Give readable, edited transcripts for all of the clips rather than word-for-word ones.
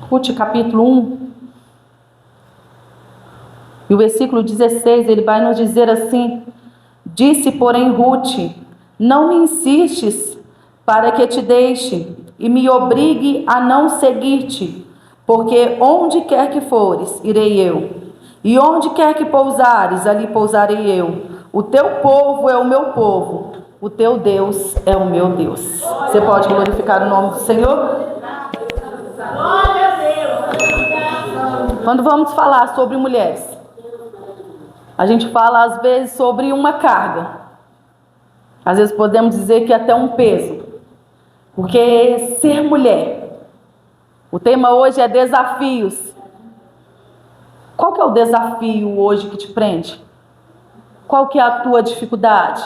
Ruth, capítulo 1. E o versículo 16, ele vai nos dizer assim: disse, porém, Ruth: não me insistes para que te deixe e me obrigue a não seguir-te, porque onde quer que fores, irei eu, e onde quer que pousares, ali pousarei eu. O teu povo é o meu povo, o teu Deus é o meu Deus. Você pode glorificar o nome do Senhor? Quando vamos falar sobre mulheres, a gente fala às vezes sobre uma carga. Às vezes podemos dizer que até um peso. Porque ser mulher, o tema hoje é desafios. Qual que é o desafio hoje que te prende? Qual que é a tua dificuldade?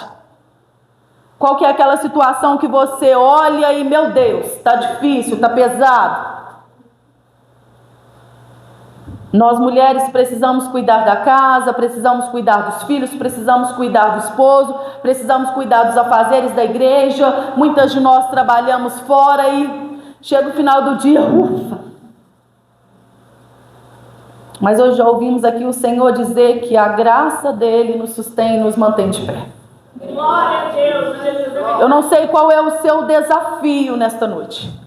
Qual que é aquela situação que você olha e, meu Deus, está difícil, está pesado? Nós mulheres precisamos cuidar da casa, precisamos cuidar dos filhos, precisamos cuidar do esposo, precisamos cuidar dos afazeres da igreja. Muitas de nós trabalhamos fora e chega o final do dia, ufa. Mas hoje já ouvimos aqui o Senhor dizer que a graça dele nos sustém e nos mantém de pé. Glória a Deus. Eu não sei qual é o seu desafio nesta noite.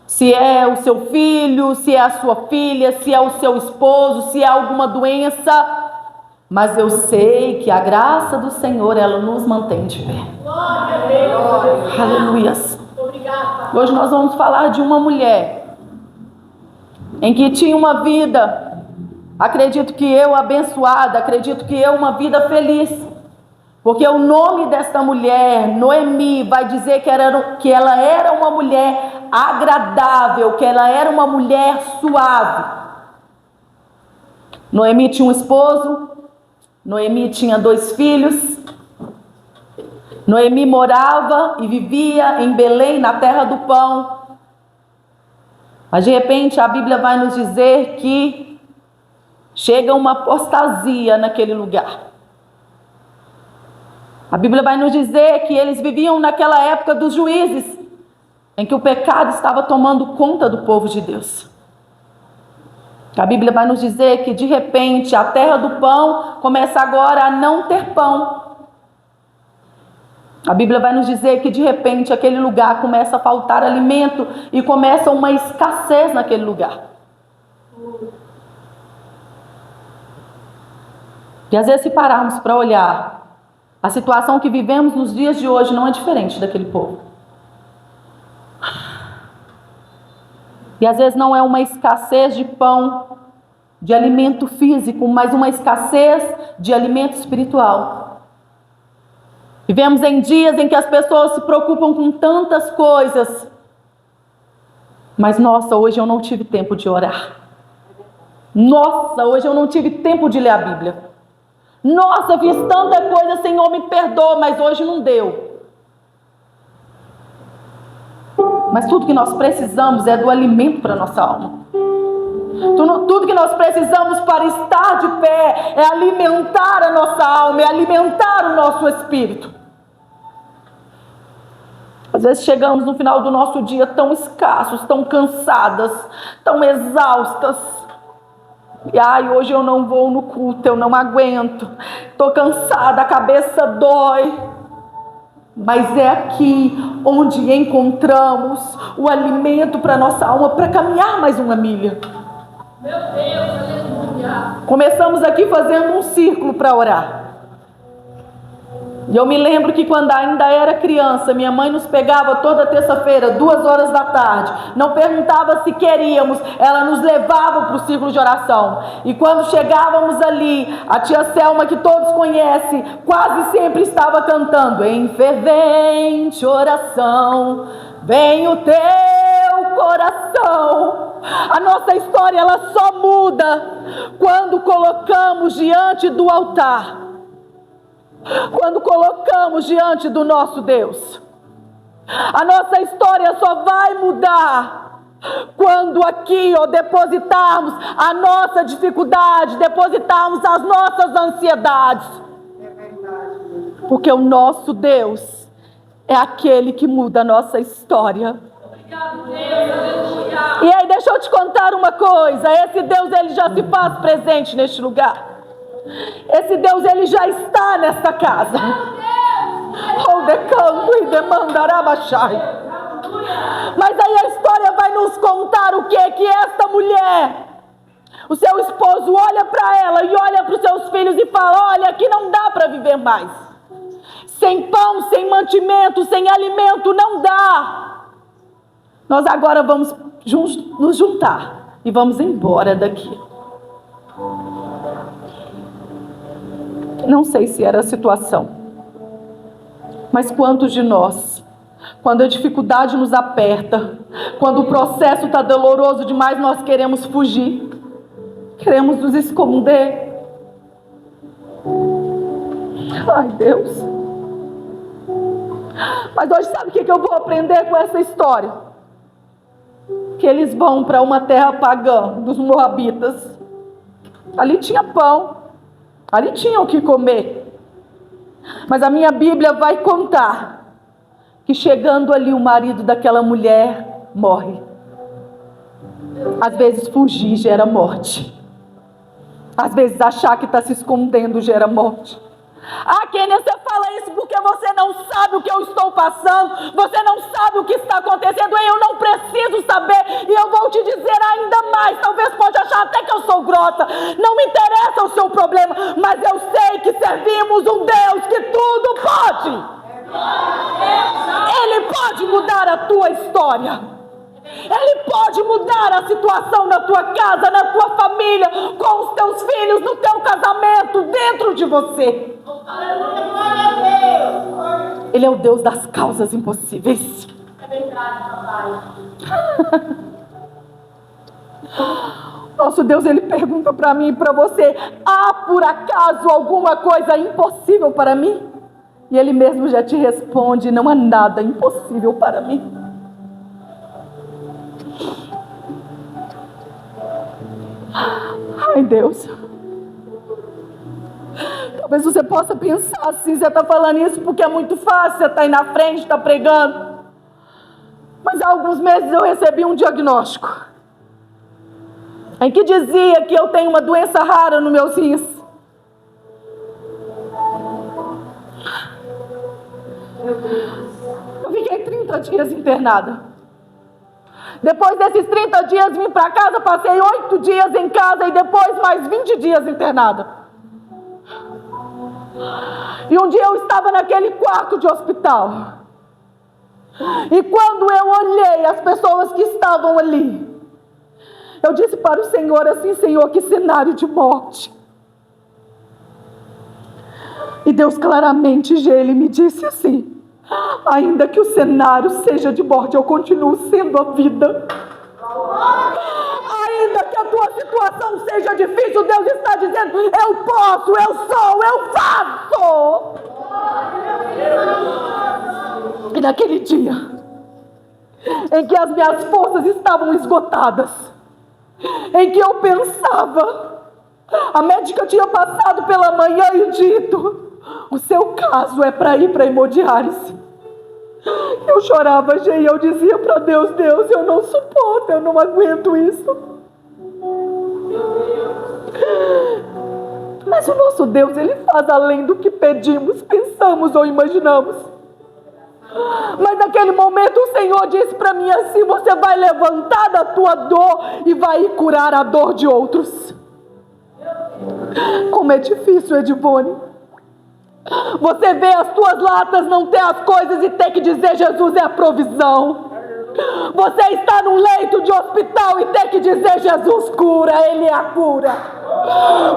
Se é o seu filho, se é a sua filha, se é o seu esposo, se é alguma doença. Mas eu sei que a graça do Senhor, ela nos mantém de pé. Glória a Deus. Aleluia. Hoje nós vamos falar de uma mulher em que tinha uma vida, acredito que eu abençoada, acredito que eu uma vida feliz. Porque o nome desta mulher, Noemi, vai dizer que ela era uma mulher agradável, que ela era uma mulher suave. Noemi tinha um esposo, Noemi tinha 2 filhos. Noemi morava e vivia em Belém, na terra do pão. Mas de repente a Bíblia vai nos dizer que chega uma apostasia naquele lugar. A Bíblia vai nos dizer que eles viviam naquela época dos juízes, em que o pecado estava tomando conta do povo de Deus. A Bíblia vai nos dizer que de repente a terra do pão começa agora a não ter pão. A Bíblia vai nos dizer que de repente aquele lugar começa a faltar alimento e começa uma escassez naquele lugar. E às vezes, se pararmos para olhar, a situação que vivemos nos dias de hoje não é diferente daquele povo. E às vezes não é uma escassez de pão, de alimento físico, mas uma escassez de alimento espiritual. Vivemos em dias em que as pessoas se preocupam com tantas coisas. Mas nossa, hoje eu não tive tempo de orar. Nossa, hoje eu não tive tempo de ler a Bíblia. Nossa, fiz tanta coisa, Senhor, me perdoa, mas hoje não deu. Mas tudo que nós precisamos é do alimento para a nossa alma. Tudo que nós precisamos para estar de pé é alimentar a nossa alma, é alimentar o nosso espírito. Às vezes chegamos no final do nosso dia tão escassos, tão cansadas, tão exaustas. E hoje eu não vou no culto, eu não aguento, estou cansada, a cabeça dói. Mas é aqui onde encontramos o alimento para a nossa alma, para caminhar mais uma milha. Meu Deus, aleluia. Começamos aqui fazendo um círculo para orar. E eu me lembro que quando ainda era criança, minha mãe nos pegava toda terça-feira, 2 horas da tarde. Não perguntava se queríamos, ela nos levava para o círculo de oração. E quando chegávamos ali, a tia Selma, que todos conhecem, quase sempre estava cantando: em fervente oração, vem o teu coração. A nossa história, ela só muda quando colocamos diante do altar. Quando colocamos diante do nosso Deus. A nossa história só vai mudar quando aqui depositarmos a nossa dificuldade, depositarmos as nossas ansiedades. Porque o nosso Deus é aquele que muda a nossa história. Obrigado, Deus, aleluia. E aí, deixa eu te contar uma coisa. Esse Deus, ele já se faz presente neste lugar. Esse Deus, ele já está nesta casa. Oh, decanto e demandarabachai. Mas aí a história vai nos contar o que? Que esta mulher, o seu esposo olha para ela e olha para os seus filhos e fala: olha, aqui não dá para viver mais. Sem pão, sem mantimento, sem alimento, não dá. Nós agora vamos nos juntar e vamos embora daqui. Não sei se era a situação, mas quantos de nós, quando a dificuldade nos aperta, quando o processo está doloroso demais, nós queremos fugir, queremos nos esconder. Ai, Deus. Mas hoje sabe o que eu vou aprender com essa história? Que eles vão para uma terra pagã dos moabitas. Ali tinha pão, ali tinha o que comer. Mas a minha Bíblia vai contar que chegando ali o marido daquela mulher morre. Às vezes fugir gera morte. Às vezes achar que está se escondendo gera morte. Ah, Kênia, você fala isso porque você não sabe o que eu estou passando. Você não sabe o que está acontecendo. Eu não preciso saber. E eu vou te dizer ainda mais. Talvez pode achar até que eu sou grossa. Não me interessa o seu problema. Mas eu sei que servimos um Deus que tudo pode. Ele pode mudar a tua história. Ele pode mudar a situação na tua casa, na tua família, com os teus filhos, no teu casamento, dentro de você. Ele é o Deus das causas impossíveis. É verdade, papai. Nosso Deus, ele pergunta para mim e para você: há por acaso alguma coisa impossível para mim? E ele mesmo já te responde: não há nada impossível para mim. Ai, Deus. Talvez você possa pensar assim: você está falando isso porque é muito fácil, você está aí na frente, está pregando. Mas há alguns meses eu recebi um diagnóstico em que dizia que eu tenho uma doença rara no meus rins. Eu fiquei 30 dias internada. Depois desses 30 dias vim para casa, passei 8 dias em casa e depois mais 20 dias internada. E um dia eu estava naquele quarto de hospital. E quando eu olhei as pessoas que estavam ali, eu disse para o Senhor assim: Senhor, que cenário de morte. E Deus claramente, ele me disse assim: ainda que o cenário seja de morte, eu continuo sendo a vida. Ainda que a tua situação seja difícil, Deus está dizendo: eu posso, eu sou, eu faço. E naquele dia em que as minhas forças estavam esgotadas, em que eu pensava, a médica tinha passado pela manhã e dito: o seu caso é para ir para hemodiálise. Eu chorava, e eu dizia para Deus: Deus, eu não suporto, eu não aguento isso. Mas o nosso Deus, ele faz além do que pedimos, pensamos ou imaginamos. Mas naquele momento o Senhor disse para mim assim: você vai levantar da tua dor e vai curar a dor de outros. Como é difícil, Edivone, você vê as tuas latas não ter as coisas e ter que dizer: Jesus é a provisão. Você está num leito de hospital e ter que dizer: Jesus cura, Ele é a cura.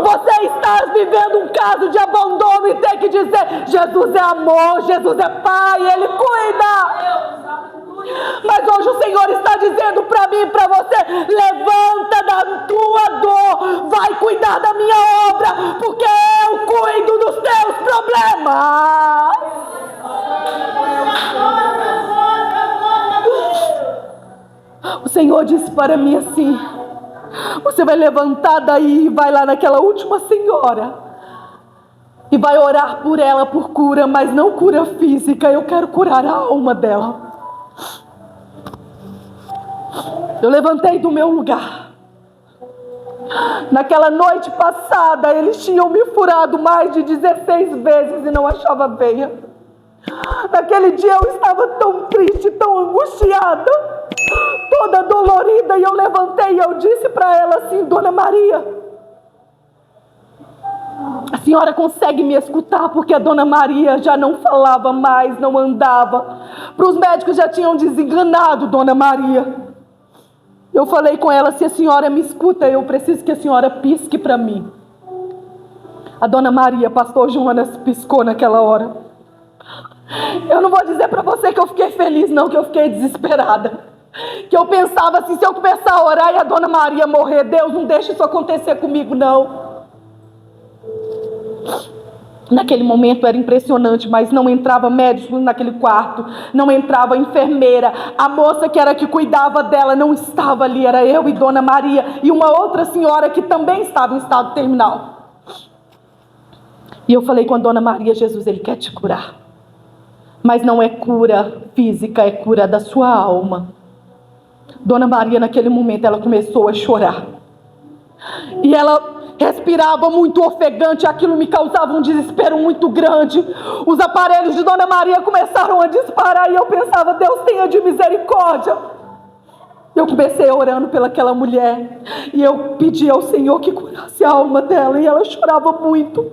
Você está vivendo um caso de abandono e ter que dizer: Jesus é amor, Jesus é Pai, Ele cuida. Mas hoje o Senhor está dizendo para mim e para você: levanta da tua dor, vai cuidar da minha obra, porque eu cuido dos teus problemas. O Senhor disse para mim assim: você vai levantar daí e vai lá naquela última senhora e vai orar por ela por cura, mas não cura física. Eu quero curar a alma dela. Eu levantei do meu lugar. Naquela noite passada, eles tinham me furado mais de 16 vezes e não achava veia. Naquele dia eu estava tão triste, tão angustiada, toda dolorida, e eu levantei e eu disse para ela assim: Dona Maria, a senhora consegue me escutar? Porque a Dona Maria já não falava mais, não andava. Para os médicos já tinham desenganado Dona Maria. Eu falei com ela: se a senhora me escuta, eu preciso que a senhora pisque para mim. A Dona Maria, pastor Jonas, piscou naquela hora. Eu não vou dizer para você que eu fiquei feliz, não, que eu fiquei desesperada. Que eu pensava assim: se eu começar a orar e a Dona Maria morrer, Deus, não deixa isso acontecer comigo, não. Naquele momento era impressionante, mas não entrava médico naquele quarto, não entrava enfermeira, a moça que cuidava dela não estava ali, era eu e Dona Maria e uma outra senhora que também estava em estado terminal. E eu falei com a Dona Maria: Jesus, Ele quer te curar, mas não é cura física, é cura da sua alma. Dona Maria, naquele momento, ela começou a chorar, e ela respirava muito ofegante, aquilo me causava um desespero muito grande. Os aparelhos de Dona Maria começaram a disparar e eu pensava: Deus, tenha de misericórdia. Eu comecei orando pelaquela mulher e eu pedi ao Senhor que curasse a alma dela, e ela chorava muito.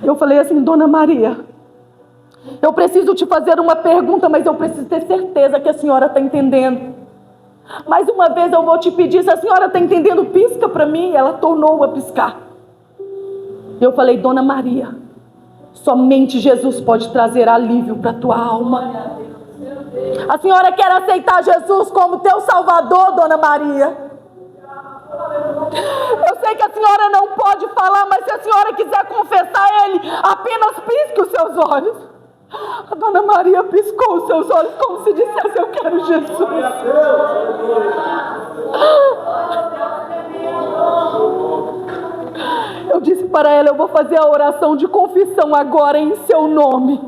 Eu falei assim: Dona Maria, eu preciso te fazer uma pergunta, mas eu preciso ter certeza que a senhora está entendendo. Mais uma vez eu vou te pedir, se a senhora está entendendo, pisca para mim. Ela tornou a piscar. Eu falei: Dona Maria, somente Jesus pode trazer alívio para a tua alma. A senhora quer aceitar Jesus como teu Salvador, Dona Maria? Eu sei que a senhora não pode falar, mas se a senhora quiser confessar Ele, apenas pisque os seus olhos. A Dona Maria piscou os seus olhos como se dissesse: eu quero Jesus. Eu disse para ela: eu vou fazer a oração de confissão agora em seu nome,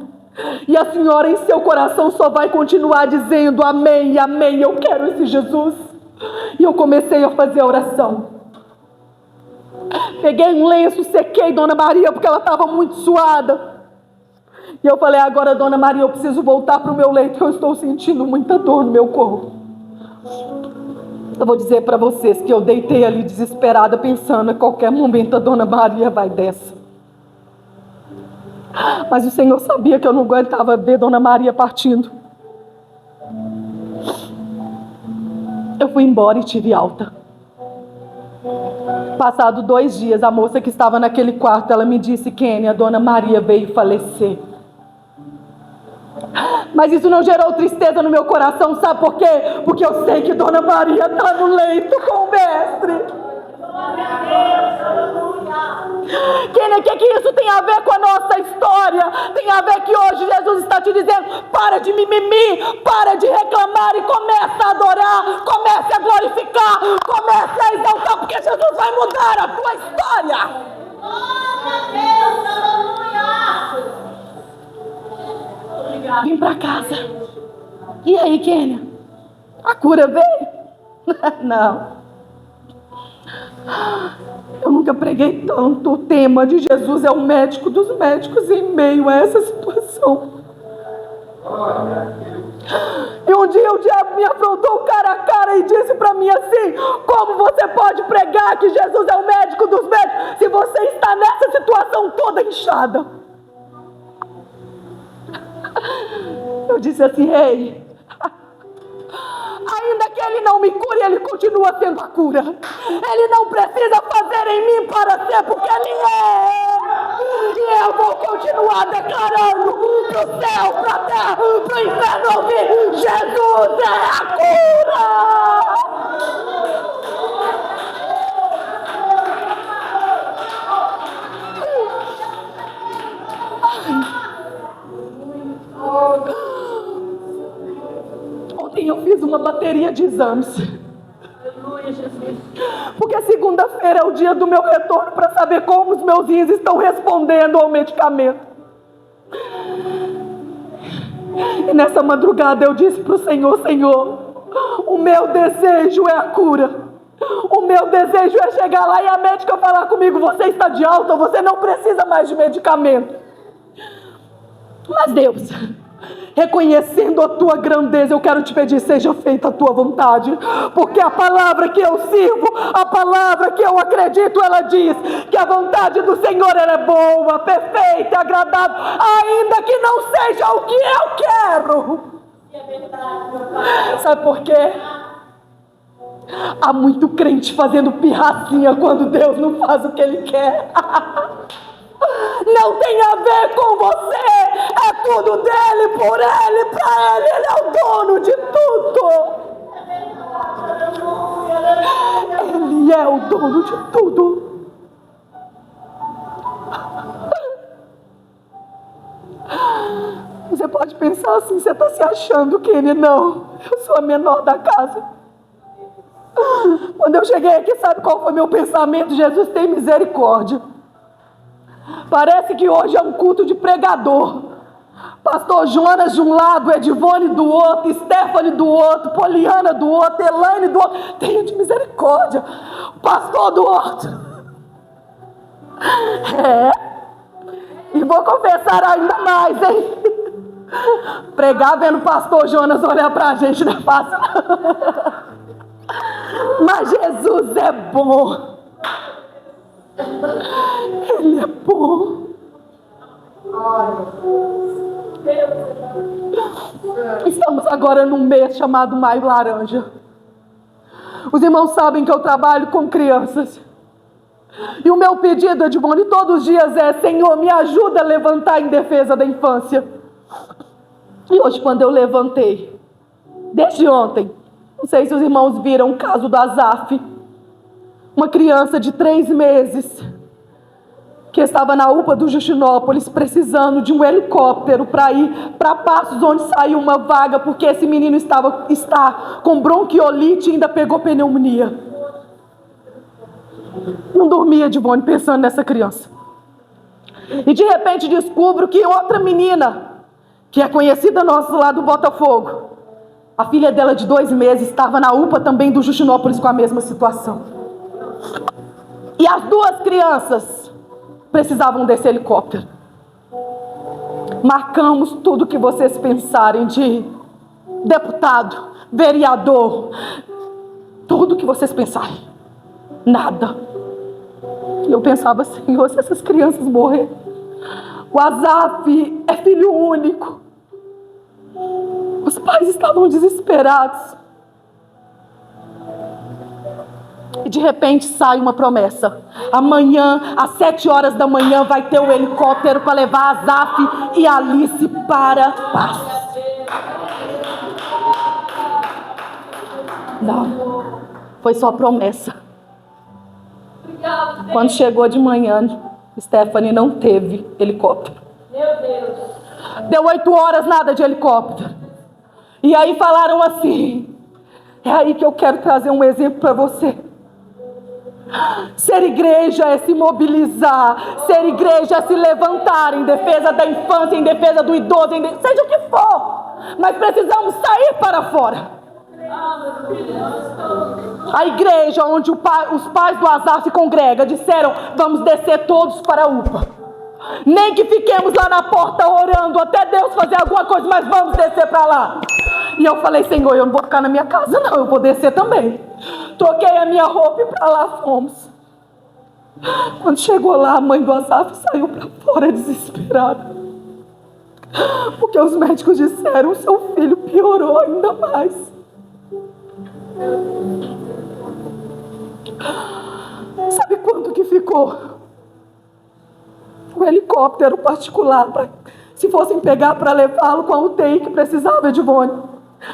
e a senhora em seu coração só vai continuar dizendo: amém, amém, eu quero esse Jesus. E eu comecei a fazer a oração. Peguei um lenço, sequei Dona Maria porque ela estava muito suada. E eu falei: agora, Dona Maria, eu preciso voltar para o meu leito, que eu estou sentindo muita dor no meu corpo. Eu vou dizer para vocês que eu deitei ali desesperada, pensando: a qualquer momento a Dona Maria vai dessa. Mas o Senhor sabia que eu não aguentava ver Dona Maria partindo. Eu fui embora e tive alta. Passado 2 dias, a moça que estava naquele quarto, ela me disse: Kênia, a Dona Maria veio falecer. Mas isso não gerou tristeza no meu coração, sabe por quê? Porque eu sei que Dona Maria está no leito com o Mestre. Kênia, o que isso tem a ver com a nossa história? Tem a ver que hoje Jesus está te dizendo: para de mimimi, para de reclamar e começa a adorar, comece a glorificar, comece a exaltar, porque Jesus vai mudar a tua história. Glória a Deus, aleluia. Vim para casa. E aí, Kênia? A cura veio? Não. Eu nunca preguei tanto. O tema de Jesus é o médico dos médicos em meio a essa situação. E um dia o diabo me afrontou cara a cara e disse para mim assim: como você pode pregar que Jesus é o médico dos médicos se você está nessa situação toda inchada? Eu disse assim: ei, ainda que Ele não me cure, Ele continua sendo a cura. Ele não precisa fazer em mim para ser, porque Ele é. E eu vou continuar declarando pro céu, pra terra, pro inferno ouvir: Jesus é a cura. Ontem eu fiz uma bateria de exames. Porque segunda-feira é o dia do meu retorno para saber como os meus rins estão respondendo ao medicamento. E nessa madrugada eu disse para o Senhor: Senhor, O meu desejo é a cura. O meu desejo é chegar lá e a médica falar comigo: você está de alta, você não precisa mais de medicamento. Mas Deus, reconhecendo a tua grandeza, eu quero te pedir: seja feita a tua vontade, porque a palavra que eu sirvo, a palavra que eu acredito, ela diz que a vontade do Senhor ela é boa, perfeita e agradável, ainda que não seja o que eu quero. Sabe por quê? Há muito crente fazendo pirracinha quando Deus não faz o que Ele quer. Não tem a ver com você, é tudo dele, por ele, para ele. Ele é o dono de tudo. Ele é o dono de tudo. Você pode pensar assim: você está se achando que ele não? Eu sou a menor da casa. Quando eu cheguei aqui, sabe qual foi meu pensamento? Jesus tem misericórdia. Parece que hoje é um culto de pregador. Pastor Jonas de um lado, Edivone do outro, Stephanie do outro, Poliana do outro, Elaine do outro. Tenha de misericórdia. Pastor do outro. E vou confessar ainda mais, hein? Pregar vendo o pastor Jonas olhar pra gente não é fácil, não. Mas Jesus é bom. Ele é bom. Estamos agora num mês chamado Maio Laranja. Os irmãos sabem que eu trabalho com crianças. E o meu pedido, Edmond, todos os dias é: Senhor, me ajuda a levantar em defesa da infância. E hoje, quando eu levantei, desde ontem, não sei se os irmãos viram o caso do Azaf, uma criança de 3 meses, que estava na UPA do Justinópolis, precisando de um helicóptero para ir para Passos, onde saiu uma vaga, porque esse menino está com bronquiolite e ainda pegou pneumonia. Não dormia, Divone, pensando nessa criança. E de repente descubro que outra menina, que é conhecida nossa lá do Botafogo, a filha dela de 2 meses estava na UPA também do Justinópolis com a mesma situação. E as 2 crianças precisavam desse helicóptero. Marcamos tudo que vocês pensarem de deputado, vereador, tudo que vocês pensarem. Nada. E eu pensava: Senhor, se essas crianças morrerem. O Azaf é filho único. Os pais estavam desesperados. E de repente sai uma promessa: amanhã, às 7 horas da manhã, vai ter um helicóptero para levar Azaf e Alice para Passos. Não, foi só promessa. Quando chegou de manhã, Stephanie não teve helicóptero. Meu Deus. Deu 8 horas, nada de helicóptero. E aí falaram assim: é aí que eu quero trazer um exemplo para você. Ser igreja é se mobilizar. Ser igreja é se levantar em defesa da infância, em defesa do idoso, seja o que for. Mas precisamos sair para fora. A igreja onde os pais do Azar se congregam disseram: vamos descer todos para a UPA. Nem que fiquemos lá na porta orando até Deus fazer alguma coisa, mas vamos descer para lá. E eu falei: Senhor, eu não vou ficar na minha casa não, eu vou descer também. Troquei a minha roupa e para lá fomos. Quando chegou lá, a mãe do Azaf saiu para fora desesperada, porque os médicos disseram: seu filho piorou ainda mais. Sabe quanto que ficou? O helicóptero particular, se fossem pegar para levá-lo com a UTI que precisava, Edivone,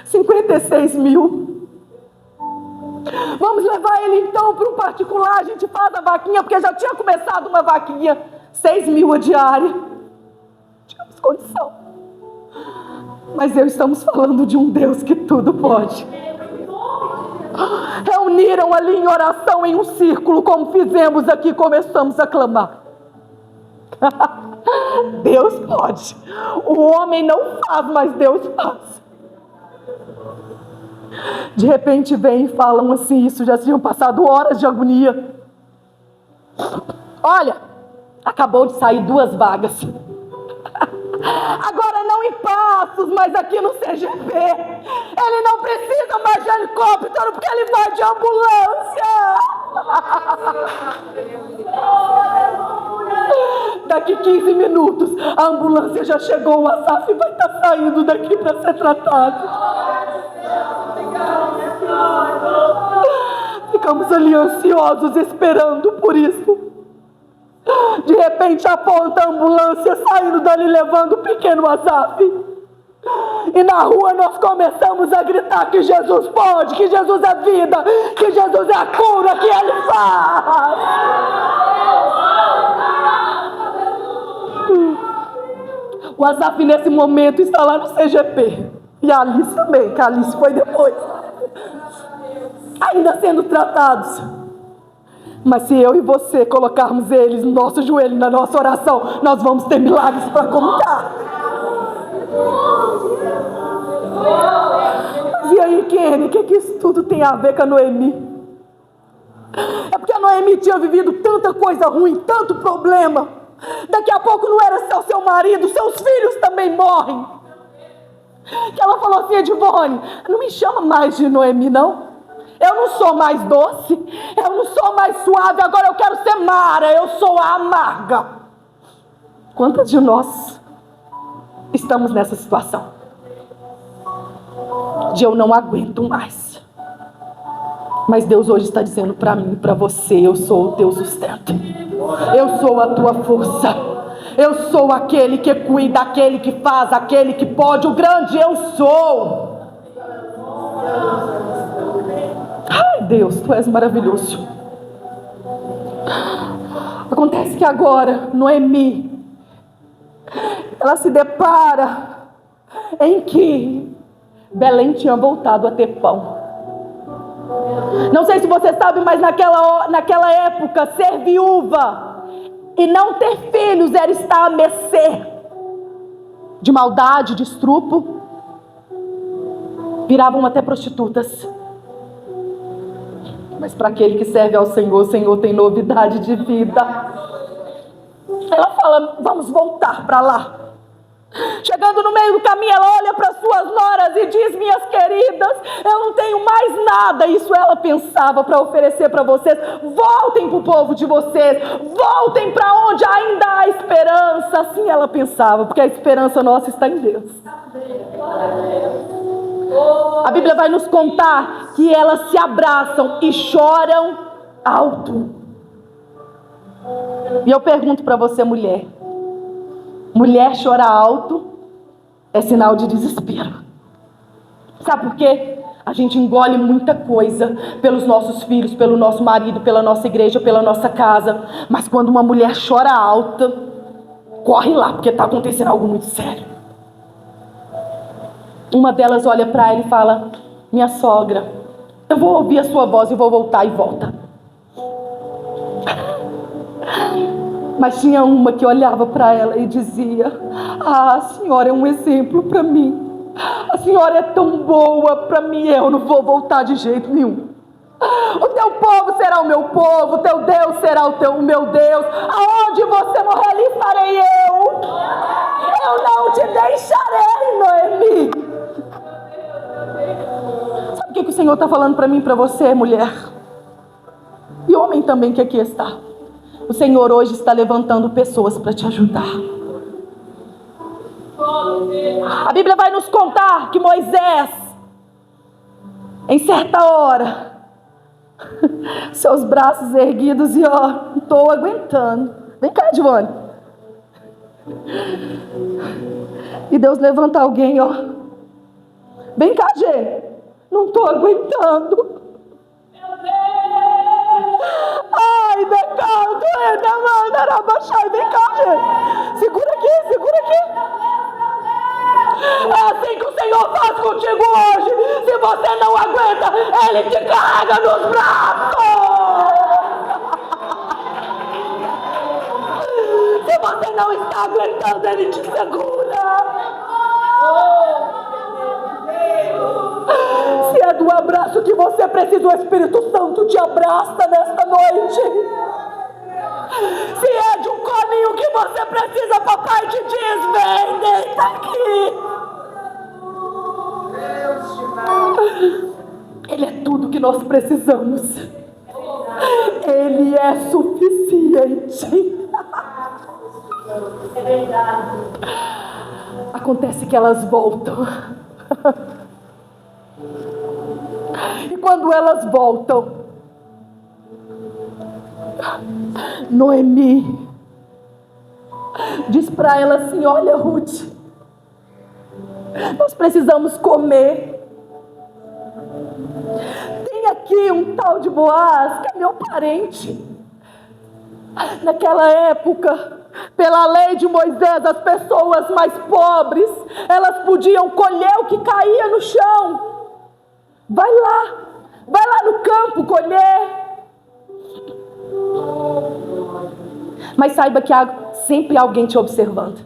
56 mil. Vamos levar ele então para um particular, a gente faz a vaquinha, porque já tinha começado uma vaquinha, 6 mil a diária. Tínhamos condição. Mas estamos falando de um Deus que tudo pode. Reuniram ali em oração em um círculo, como fizemos aqui, começamos a clamar. Deus pode. O homem não faz, mas Deus faz. De repente vem e falam assim, isso já tinham passado horas de agonia. Olha, acabou de sair 2 vagas. Agora não em Passos, mas aqui no CGP. Ele não precisa mais de helicóptero, porque ele vai de ambulância. Daqui 15 minutos, a ambulância já chegou, o Asaf vai estar saindo daqui para ser tratado. Ficamos ali ansiosos, esperando por isso. De repente aponta a ambulância saindo dali, levando o pequeno Asaf. E na rua nós começamos a gritar que Jesus pode, que Jesus é vida, que Jesus é a cura, que Ele faz. O Asaf nesse momento está lá no CGP. E a Alice também, que a Alice foi depois. Ainda sendo tratados. Mas se eu e você colocarmos eles no nosso joelho, na nossa oração, nós vamos ter milagres para contar. Mas e aí, Kenny, o que isso tudo tem a ver com a Noemi? É porque a Noemi tinha vivido tanta coisa ruim, tanto problema. Daqui a pouco não era só seu marido, seus filhos também morrem. Que ela falou assim: Edivone, não me chama mais de Noemi, não. Eu não sou mais doce, eu não sou mais suave, agora eu quero ser Mara, eu sou a amarga. Quantas de nós estamos nessa situação? De eu não aguento mais. Mas Deus hoje está dizendo para mim e para você: eu sou o teu sustento, eu sou a tua força, eu sou aquele que cuida, aquele que faz, aquele que pode, o grande eu sou. Ai, Deus, tu és maravilhoso. Acontece que agora Noemi, ela se depara em que Belém tinha voltado a ter pão. Não sei se você sabe, mas naquela época, ser viúva e não ter filhos era estar à mercê de maldade, de estrupo. Viravam até prostitutas. Mas para aquele que serve ao Senhor, o Senhor tem novidade de vida. Ela fala: vamos voltar para lá. Chegando no meio do caminho, ela olha para suas noras e diz: minhas queridas, eu não tenho mais nada. Isso ela pensava para oferecer para vocês. Voltem para o povo de vocês, voltem para onde ainda há esperança. Assim ela pensava, porque a esperança nossa está em Deus. A Bíblia vai nos contar que elas se abraçam e choram alto. E eu pergunto para você, mulher: mulher chora alto é sinal de desespero. Sabe por quê? A gente engole muita coisa pelos nossos filhos, pelo nosso marido, pela nossa igreja, pela nossa casa. Mas quando uma mulher chora alta, corre lá, porque está acontecendo algo muito sério. Uma delas olha para ela e fala: minha sogra, eu vou ouvir a sua voz e vou voltar. E volta. Mas tinha uma que olhava para ela e dizia: a senhora é um exemplo para mim. A senhora é tão boa para mim, eu não vou voltar de jeito nenhum. O teu povo será o meu povo, o teu Deus será o meu Deus. Aonde você morrer, ali estarei eu. Eu não te deixarei, Noemi. Sabe o que o Senhor está falando para mim e para você, mulher? E homem também que aqui está. O Senhor hoje está levantando pessoas para te ajudar. A Bíblia vai nos contar que Moisés, em certa hora, seus braços erguidos e ó, não estou aguentando. Vem cá, Joane. E Deus levanta alguém, ó. Vem cá, Gê. Não estou aguentando. Ai, decaldo, vem cá, Gê. Segura aqui. É assim que o Senhor faz contigo hoje. Se você não aguenta, Ele te carrega nos braços. Se você não está aguentando, Ele te segura. Se é do abraço que você precisa, o Espírito Santo te abraça nesta noite. Se é de um colinho que você precisa, papai te diz: vem, deita aqui. Ele é tudo que nós precisamos. Ele é suficiente. É verdade. Acontece que elas voltam. E quando elas voltam, Noemi diz para ela assim: olha, Ruth, nós precisamos comer. Tem aqui um tal de Boaz, que é meu parente. Naquela época, pela lei de Moisés, as pessoas mais pobres, elas podiam colher o que caía no chão. Vai lá no campo colher. Mas saiba que há sempre alguém te observando.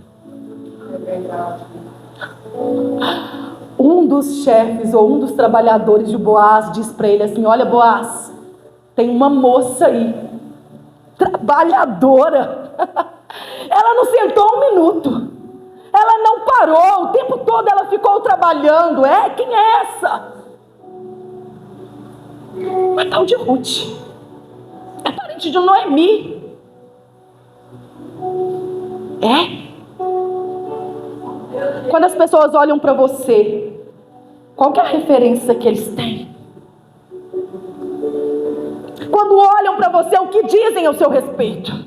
Um dos chefes ou um dos trabalhadores de Boaz diz para ele assim: olha, Boaz, tem uma moça aí, trabalhadora. Ela não sentou um minuto, ela não parou, o tempo todo ela ficou trabalhando. Quem é essa? Uma tal de Ruth, é parente de Noemi. Quando as pessoas olham para você, qual que é a referência que eles têm? Quando olham para você, o que dizem ao seu respeito?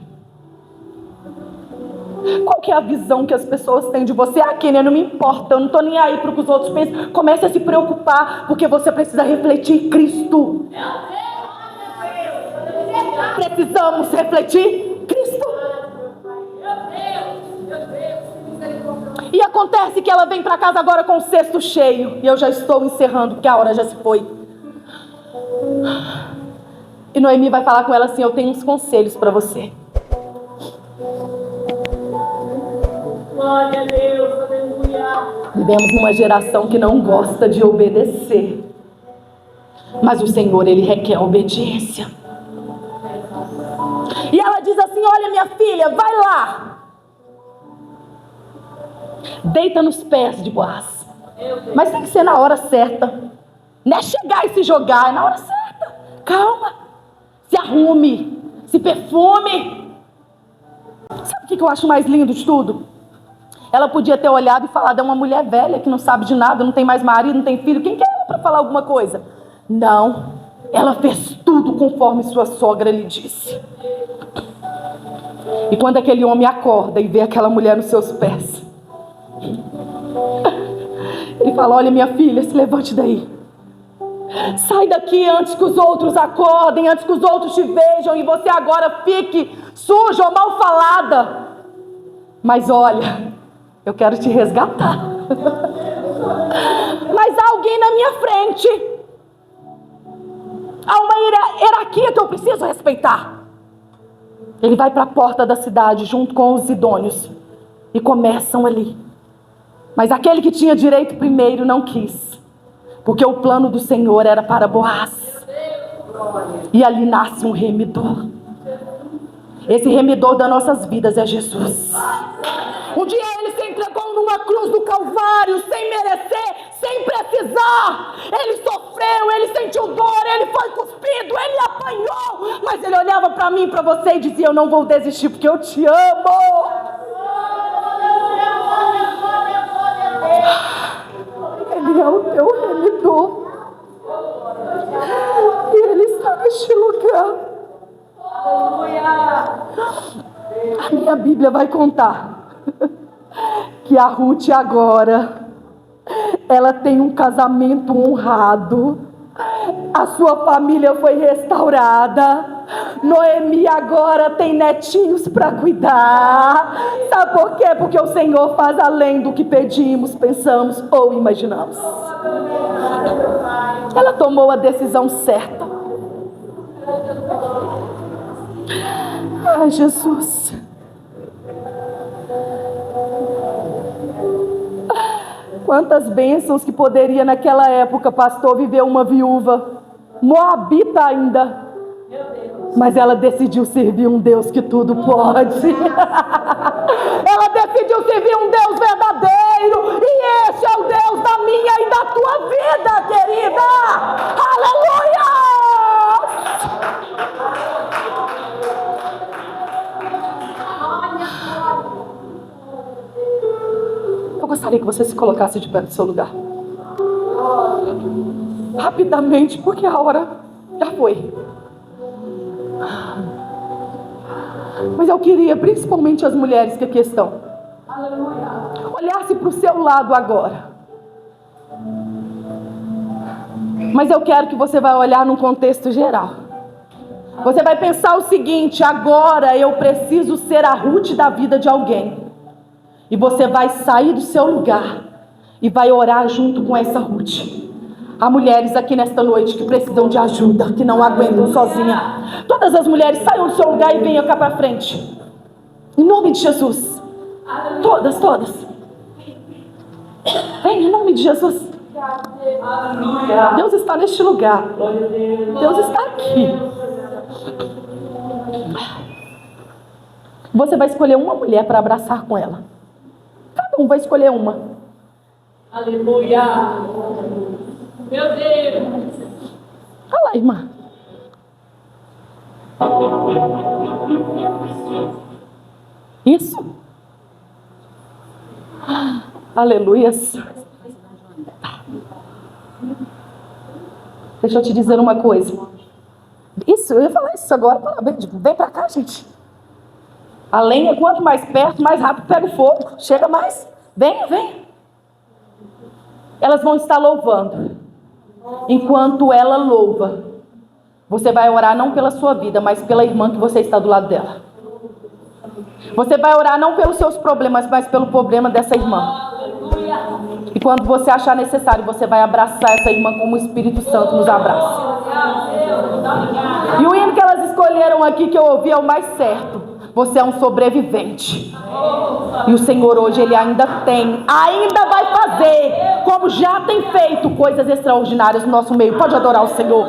Qual que é a visão que as pessoas têm de você? Kênia, não me importa, eu não estou nem aí para o que os outros pensam. Comece a se preocupar, porque você precisa refletir Cristo. Precisamos refletir Cristo. E acontece que ela vem para casa agora com o cesto cheio. E eu já estou encerrando, porque a hora já se foi. E Noemi vai falar com ela assim: eu tenho uns conselhos para você. Glória a Deus, aleluia. Vivemos numa geração que não gosta de obedecer. Mas o Senhor, Ele requer obediência. E ela diz assim: olha, minha filha, vai lá. Deita nos pés de Boaz. Mas tem que ser na hora certa. Não é chegar e se jogar, é na hora certa. Calma. Se arrume. Se perfume. Sabe o que eu acho mais lindo de tudo? Ela podia ter olhado e falado: é uma mulher velha que não sabe de nada, não tem mais marido, não tem filho. Quem que é ela para falar alguma coisa? Não. Ela fez tudo conforme sua sogra lhe disse. E quando aquele homem acorda e vê aquela mulher nos seus pés, ele fala: olha, minha filha, se levante daí. Sai daqui antes que os outros acordem, antes que os outros te vejam e você agora fique suja ou mal falada. Mas olha, eu quero te resgatar. Mas há alguém na minha frente. Há uma hierarquia que eu preciso respeitar. Ele vai para a porta da cidade junto com os idôneos e começam ali. Mas aquele que tinha direito primeiro não quis, porque o plano do Senhor era para Boaz. E ali nasce um remidor. Esse remidor das nossas vidas é Jesus. Um dia ele se entregou numa cruz do Calvário, sem merecer, sem precisar. Ele sofreu, ele sentiu dor, ele foi cuspido, ele apanhou. Mas ele olhava para mim, para você e dizia: eu não vou desistir porque eu te amo. Ele é o teu remidor. E ele está neste lugar. A minha Bíblia vai contar que a Ruth agora, ela tem um casamento honrado. A sua família foi restaurada. Noemi agora tem netinhos para cuidar. Sabe por quê? Porque o Senhor faz além do que pedimos, pensamos ou imaginamos. Ela tomou a decisão certa. Ai, Jesus. Quantas bênçãos que poderia naquela época, pastor, viver uma viúva, moabita ainda, mas ela decidiu servir um Deus que tudo pode. Ela decidiu servir um Deus verdadeiro, e esse é o Deus da minha e da tua vida, querida. Aleluia! Eu gostaria que você se colocasse de pé no seu lugar. Rapidamente, porque a hora já foi. Mas eu queria, principalmente as mulheres que aqui estão, olhasse para o seu lado agora. Mas eu quero que você vai olhar num contexto geral. Você vai pensar o seguinte: agora eu preciso ser a Ruth da vida de alguém. E você vai sair do seu lugar e vai orar junto com essa Ruth. Há mulheres aqui nesta noite que precisam de ajuda, que não aguentam sozinha. Todas as mulheres, saiam do seu lugar e venham cá para frente. Em nome de Jesus. Todas. Vem, em nome de Jesus. Deus está neste lugar. Deus está aqui. Você vai escolher uma mulher para abraçar com ela. Cada um vai escolher uma. Aleluia. Meu Deus. Olha lá, irmã. Isso. Aleluias. Deixa eu te dizer uma coisa. Isso, eu ia falar isso agora. Parabéns. Vem pra cá, gente. A lenha, quanto mais perto, mais rápido pega o fogo. Chega mais. Vem. Elas vão estar louvando. Enquanto ela louva, você vai orar não pela sua vida, mas pela irmã que você está do lado dela. Você vai orar não pelos seus problemas, mas pelo problema dessa irmã. E quando você achar necessário, você vai abraçar essa irmã como o Espírito Santo nos abraça. E o hino que elas escolheram aqui, que eu ouvi, é o mais certo. Você é um sobrevivente. E o Senhor hoje, Ele ainda vai fazer, como já tem feito, coisas extraordinárias no nosso meio. Pode adorar o Senhor.